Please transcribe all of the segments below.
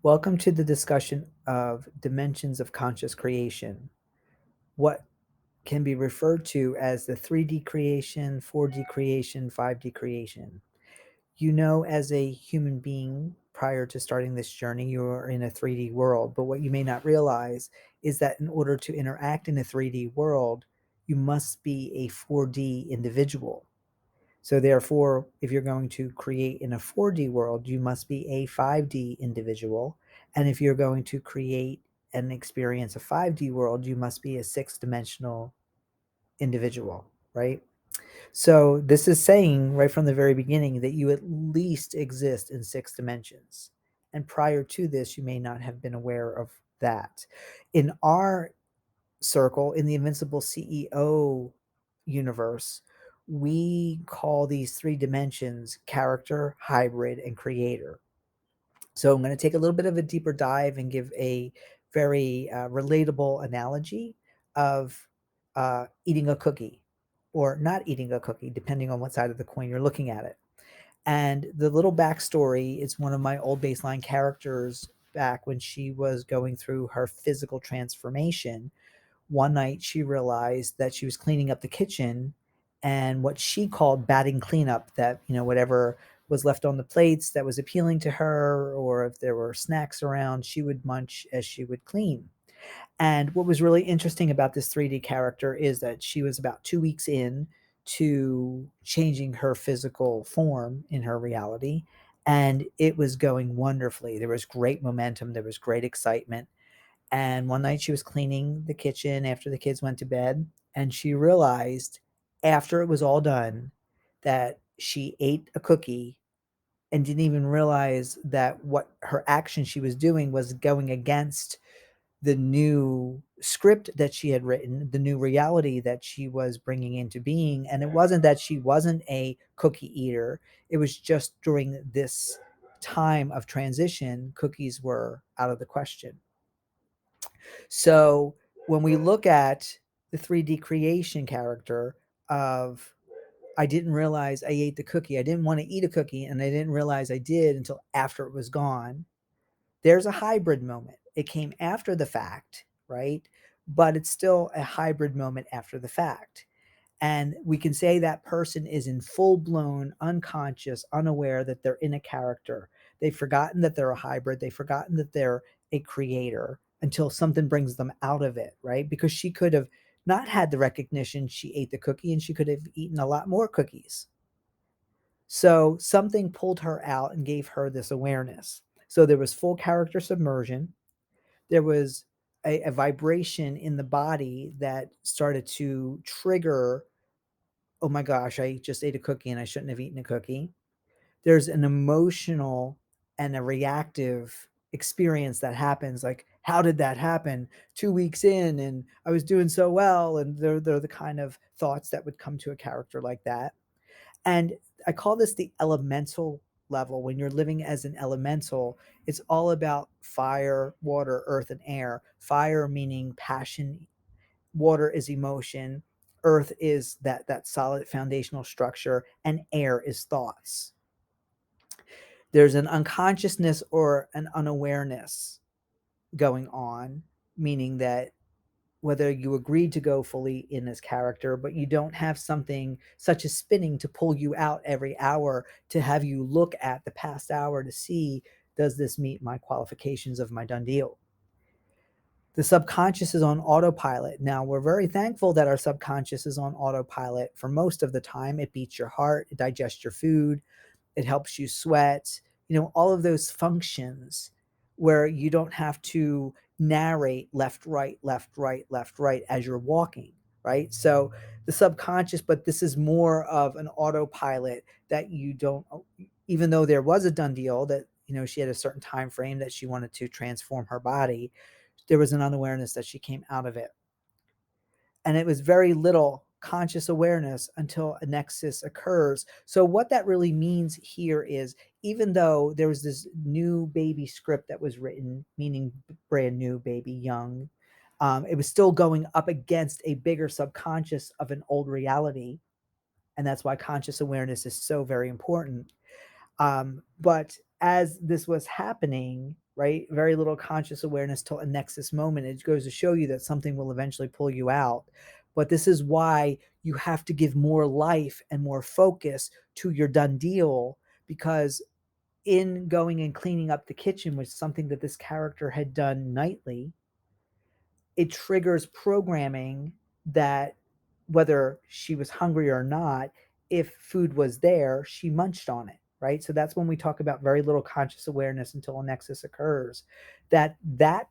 Welcome to the discussion of dimensions of conscious creation, what can be referred to as the 3D creation, 4D creation, 5D creation. You know, as a human being, prior to starting this journey, you are in a 3D world, but what you may not realize is that in order to interact in a 3D world, you must be a 4D individual. So therefore, if you're going to create in a 4D world, you must be a 5D individual. And if you're going to create and experience a 5D world, you must be a six-dimensional individual, right? So this is saying right from the very beginning that you at least exist in six dimensions. And prior to this, you may not have been aware of that. In our circle, in the Invincible CEO universe, we call these three dimensions character, hybrid, and creator. So I'm going to take a little bit of a deeper dive and give a very relatable analogy of eating a cookie or not eating a cookie, depending on what side of the coin you're looking at it. And the little backstory is one of my old baseline characters back when she was going through her physical transformation. One night she realized that she was cleaning up the kitchen, and what she called batting cleanup, that whatever was left on the plates that was appealing to her, or if there were snacks around, she would munch as she would clean. And what was really interesting about this 3D character is that she was about 2 weeks in to changing her physical form in her reality, and it was going wonderfully. There was great momentum, there was great excitement. And one night she was cleaning the kitchen after the kids went to bed, and she realized after it was all done that she ate a cookie and didn't even realize that what her action she was doing was going against the new script that she had written, the new reality that she was bringing into being. And it wasn't that she wasn't a cookie eater, it was just during this time of transition, cookies were out of the question. So when we look at the 3D creation character of I didn't realize I ate the cookie. I didn't want to eat a cookie and I didn't realize I did until after it was gone. There's a hybrid moment. It came after the fact, right? But it's still a hybrid moment after the fact. And we can say that person is in full blown, unconscious, unaware that they're in a character. They've forgotten that they're a hybrid. They've forgotten that they're a creator until something brings them out of it, right? Because she could have not had the recognition she ate the cookie and she could have eaten a lot more cookies. So something pulled her out and gave her this awareness. So there was full character submersion. There was a vibration in the body that started to trigger, oh my gosh, I just ate a cookie and I shouldn't have eaten a cookie. There's an emotional and a reactive experience that happens. Like, how did that happen? 2 weeks in, and I was doing so well. And they're the kind of thoughts that would come to a character like that. And I call this the elemental level. When you're living as an elemental, it's all about fire, water, earth, and air. Fire meaning passion, water is emotion, earth is that solid foundational structure, and air is thoughts. There's an unconsciousness or an unawareness going on, meaning that whether you agreed to go fully in this character, but you don't have something such as spinning to pull you out every hour to have you look at the past hour to see, does this meet my qualifications of my done deal? The subconscious is on autopilot. Now, we're very thankful that our subconscious is on autopilot for most of the time. It beats your heart, it digests your food, it helps you sweat, all of those functions where you don't have to narrate left, right, left, right, left, right as you're walking, right? So the subconscious, but this is more of an autopilot that you don't, even though there was a done deal that, she had a certain time frame that she wanted to transform her body, there was an unawareness that she came out of it. And it was very little conscious awareness until a nexus occurs. So what that really means here is, even though there was this new baby script that was written, meaning brand new baby, young, it was still going up against a bigger subconscious of an old reality. And that's why conscious awareness is so very important. But as this was happening, right, very little conscious awareness till a nexus moment, it goes to show you that something will eventually pull you out. But this is why you have to give more life and more focus to your done deal, because in going and cleaning up the kitchen was something that this character had done nightly. It triggers programming that whether she was hungry or not, if food was there, she munched on it, right? So that's when we talk about very little conscious awareness until a nexus occurs. That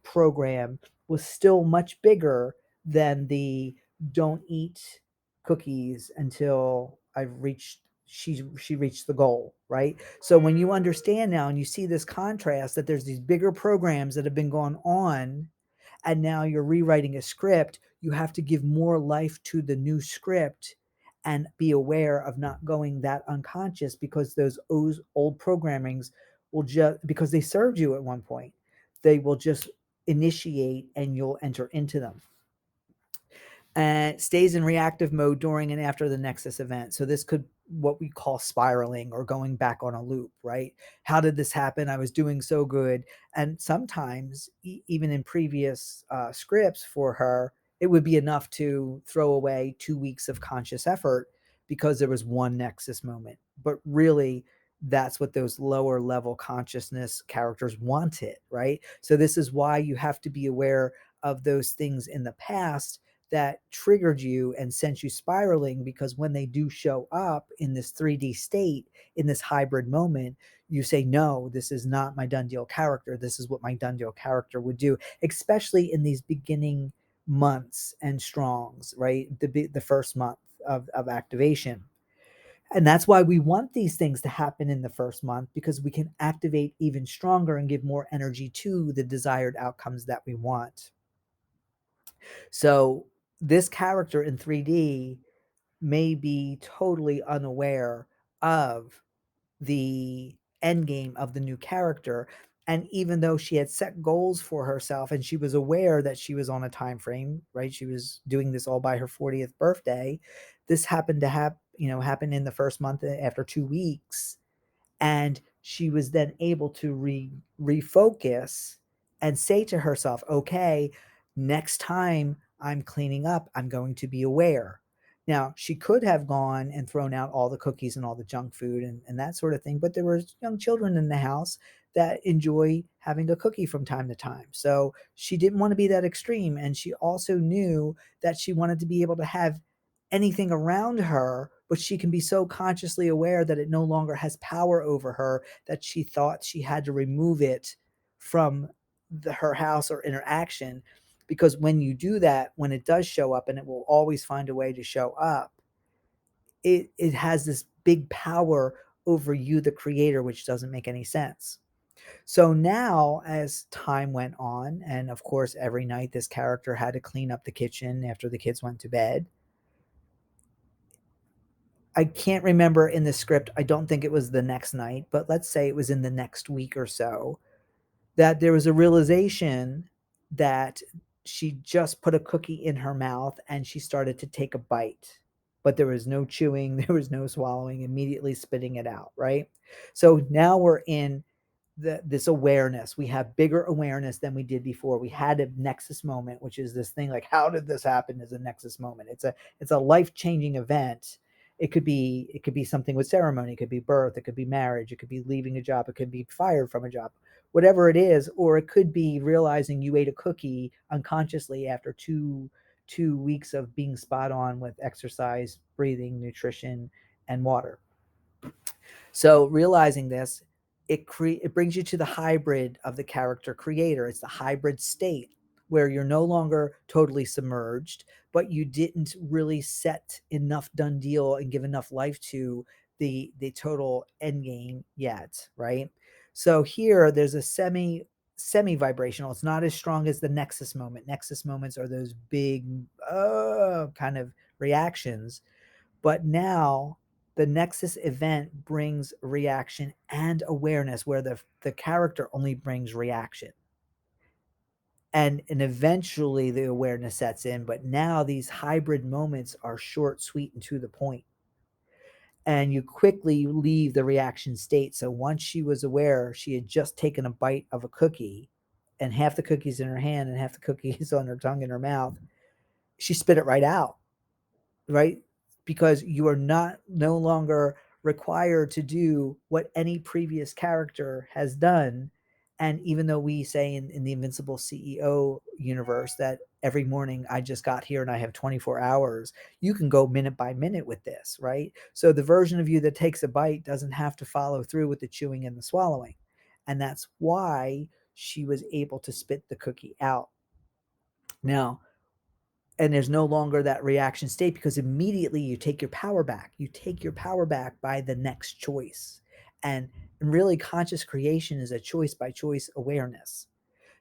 program was still much bigger than the don't eat cookies until I've reached she reached the goal, right? So when you understand now and you see this contrast that there's these bigger programs that have been going on, and now you're rewriting a script, you have to give more life to the new script and be aware of not going that unconscious, because those old programmings will just, because they served you at one point, they will just initiate and you'll enter into them, and stays in reactive mode during and after the nexus event. So this could what we call spiraling or going back on a loop, right? How did this happen? I was doing so good. And sometimes, even in previous scripts for her, it would be enough to throw away 2 weeks of conscious effort because there was one nexus moment. But really, that's what those lower level consciousness characters wanted, right? So this is why you have to be aware of those things in the past that triggered you and sent you spiraling, because when they do show up in this 3D state, in this hybrid moment, you say, no, this is not my done deal character. This is what my done deal character would do, especially in these beginning months and strongs, right? The first month of activation. And that's why we want these things to happen in the first month, because we can activate even stronger and give more energy to the desired outcomes that we want. So this character in 3D may be totally unaware of the end game of the new character. And even though she had set goals for herself and she was aware that she was on a time frame, right? She was doing this all by her 40th birthday. This happened to happen in the first month after 2 weeks, and she was then able to refocus and say to herself, okay, next time I'm cleaning up, I'm going to be aware. Now, she could have gone and thrown out all the cookies and all the junk food and that sort of thing, but there were young children in the house that enjoy having a cookie from time to time. So she didn't want to be that extreme. And she also knew that she wanted to be able to have anything around her, but she can be so consciously aware that it no longer has power over her, that she thought she had to remove it from her house or interaction. Because when you do that, when it does show up, and it will always find a way to show up, it has this big power over you, the creator, which doesn't make any sense. So now, as time went on, and of course, every night this character had to clean up the kitchen after the kids went to bed. I can't remember in the script, I don't think it was the next night, but let's say it was in the next week or so, that there was a realization that she just put a cookie in her mouth and she started to take a bite, but there was no chewing, there was no swallowing, immediately spitting it out, right? So now we're in this awareness. We have bigger awareness than we did before. We had a nexus moment, which is this thing like, how did this happen? Is a nexus moment. It's a life-changing event. It could be something with ceremony, it could be birth, it could be marriage, it could be leaving a job, it could be fired from a job, whatever it is. Or it could be realizing you ate a cookie unconsciously after two weeks of being spot on with exercise, breathing, nutrition, and water. So realizing this, it brings you to the hybrid of the character creator. It's the hybrid state where you're no longer totally submerged, but you didn't really set enough done deal and give enough life to the total end game yet, right? So here there's a semi vibrational. It's not as strong as the nexus moment. Nexus moments are those big kind of reactions, but now the Nexus event brings reaction and awareness, where the character only brings reaction. And eventually the awareness sets in, but now these hybrid moments are short, sweet, and to the point. and you quickly leave the reaction state. So once she was aware she had just taken a bite of a cookie and half the cookies in her hand and half the cookies on her tongue in her mouth, she spit it right out, right? Because you are no longer required to do what any previous character has done. And even though we say in the Invincible CEO universe that every morning I just got here and I have 24 hours, you can go minute by minute with this, right? So the version of you that takes a bite doesn't have to follow through with the chewing and the swallowing. And that's why she was able to spit the cookie out. Now, and there's no longer that reaction state because immediately you take your power back. You take your power back by the next choice. And really, conscious creation is a choice by choice awareness.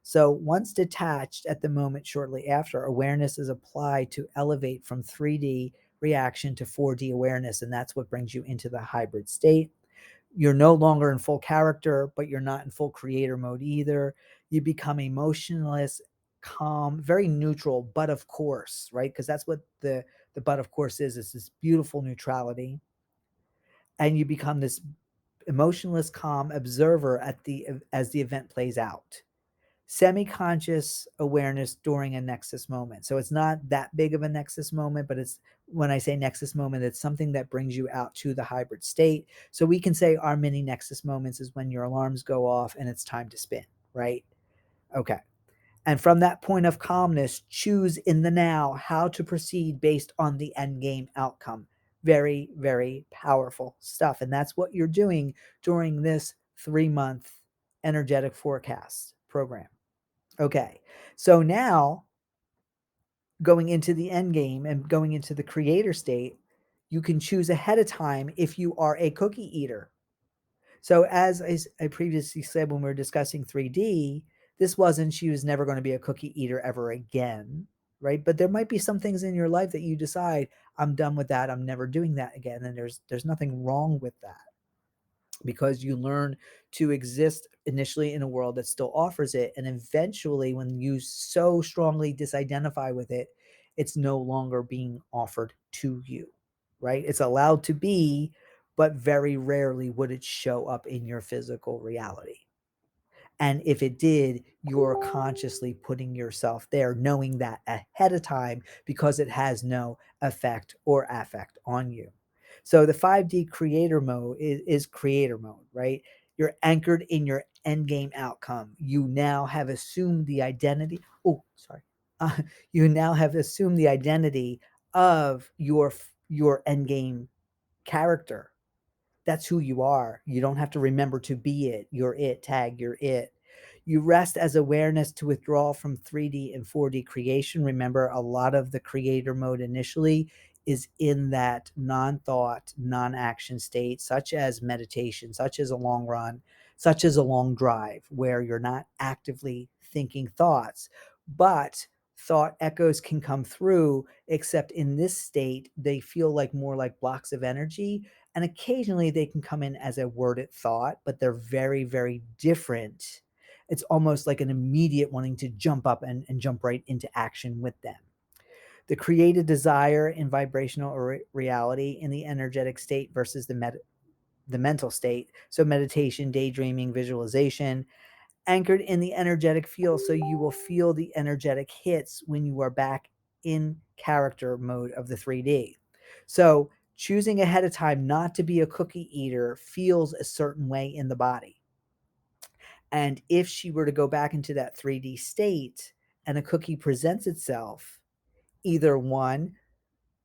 So, once detached at the moment shortly after, awareness is applied to elevate from 3D reaction to 4D awareness. And that's what brings you into the hybrid state. You're no longer in full character, but you're not in full creator mode either. You become emotionless, calm, very neutral, but of course, right? Because that's what the but of course is. It's this beautiful neutrality, and you become this emotionless, calm observer at the as the event plays out. Semi-conscious awareness during a nexus moment. So it's not that big of a nexus moment, but it's when I say nexus moment, it's something that brings you out to the hybrid state. So we can say our mini nexus moments is when your alarms go off and it's time to spin, right? Okay. And from that point of calmness, choose in the now how to proceed based on the end game outcome. Very, very powerful stuff. And that's what you're doing during this 3-month energetic forecast program. Okay. So now going into the end game and going into the creator state, you can choose ahead of time if you are a cookie eater. So as I previously said when we were discussing 3D, this wasn't she was never going to be a cookie eater ever again, right? But there might be some things in your life that you decide I'm done with that. I'm never doing that again. And there's nothing wrong with that because you learn to exist initially in a world that still offers it. And eventually, when you so strongly disidentify with it, it's no longer being offered to you, right? It's allowed to be, but very rarely would it show up in your physical reality. And if it did, you're consciously putting yourself there, knowing that ahead of time because it has no effect or affect on you. So the 5D creator mode is creator mode, right? You're anchored in your end game outcome. You now have assumed the identity. Oh, sorry. Uh, you now have assumed the identity of your end game character. That's who you are. You don't have to remember to be it. You're it. Tag, you're it. You rest as awareness to withdraw from 3D and 4D creation. Remember, a lot of the creator mode initially is in that non thought, non action state, such as meditation, such as a long run, such as a long drive, where you're not actively thinking thoughts. But thought echoes can come through, except in this state, they feel like more like blocks of energy and occasionally they can come in as a worded thought, but they're very, very different. It's almost like an immediate wanting to jump up and jump right into action with them. The created desire in vibrational reality in the energetic state versus the mental state. So meditation, daydreaming, visualization, anchored in the energetic field. So you will feel the energetic hits when you are back in character mode of the 3D. So choosing ahead of time not to be a cookie eater feels a certain way in the body. And if she were to go back into that 3D state and a cookie presents itself, either one,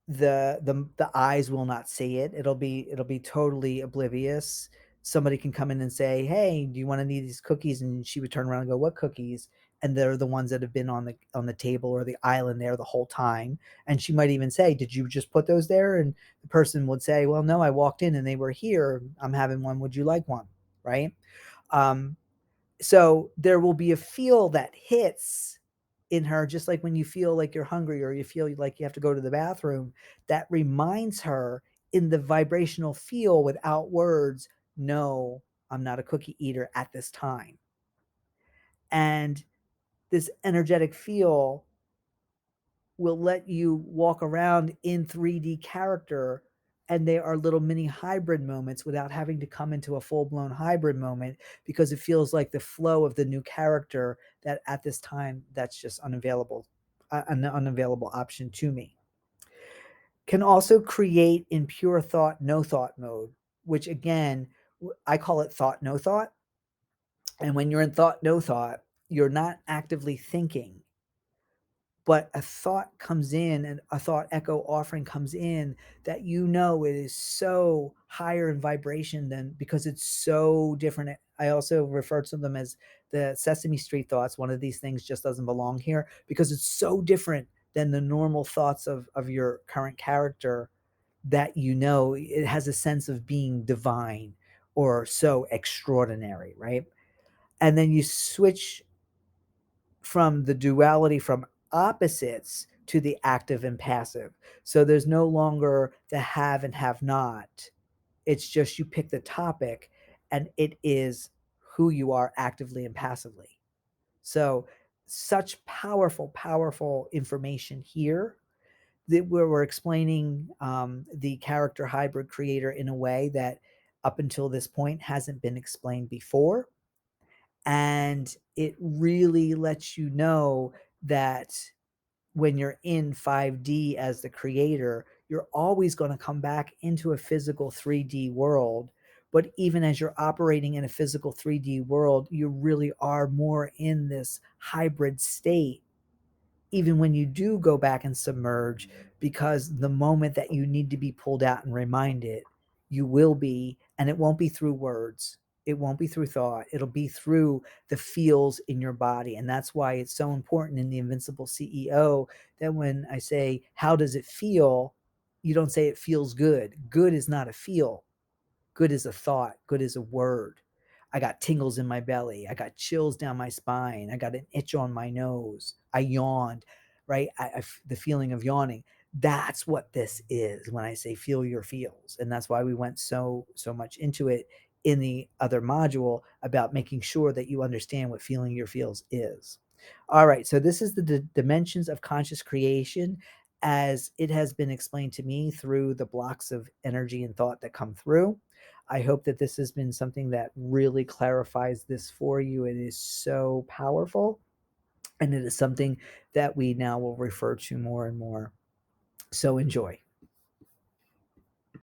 the eyes will not see it. It'll be totally oblivious. Somebody can come in and say, "Hey, do you want any of these cookies?" And she would turn around and go, "What cookies?" And they're the ones that have been on the table or the island there the whole time. And she might even say, "Did you just put those there?" And the person would say, "Well, no, I walked in and they were here. I'm having one. Would you like one?" Right? Um, so there will be a feel that hits in her, just like when you feel like you're hungry or you feel like you have to go to the bathroom, that reminds her in the vibrational feel without words, no, I'm not a cookie eater at this time. And this energetic feel will let you walk around in 3D character and they are little mini hybrid moments without having to come into a full-blown hybrid moment, because it feels like the flow of the new character that at this time that's just unavailable, an unavailable option to me. Can also create in pure thought no thought mode, which again, I call it thought no thought. And when you're in thought no thought, you're not actively thinking, but a thought comes in, and a thought echo offering comes in that it is so higher in vibration than, because it's so different. I also refer to them as the Sesame Street thoughts. One of these things just doesn't belong here because it's so different than the normal thoughts of your current character, that it has a sense of being divine or so extraordinary, right? And then you switch from the duality from opposites to the active and passive. So there's no longer the have and have not. It's just you pick the topic and it is who you are actively and passively. So such powerful, powerful information here that we're explaining the character hybrid creator in a way that up until this point hasn't been explained before. And it really lets you know that when you're in 5D as the creator, you're always going to come back into a physical 3D world. But even as you're operating in a physical 3D world, you really are more in this hybrid state even when you do go back and submerge, because the moment that you need to be pulled out and reminded, you will be, and it won't be through words. It won't be through thought. It'll be through the feels in your body. And that's why it's so important in the Invincible CEO that when I say, how does it feel? You don't say it feels good. Good is not a feel. Good as a thought, good as a word. I got tingles in my belly. I got chills down my spine. I got an itch on my nose. I yawned, right? The feeling of yawning. That's what this is when I say feel your feels. And that's why we went so much into it in the other module about making sure that you understand what feeling your feels is. All right, so this is the dimensions of conscious creation as it has been explained to me through the blocks of energy and thought that come through. I hope that this has been something that really clarifies this for you. It is so powerful, and it is something that we now will refer to more and more. So enjoy.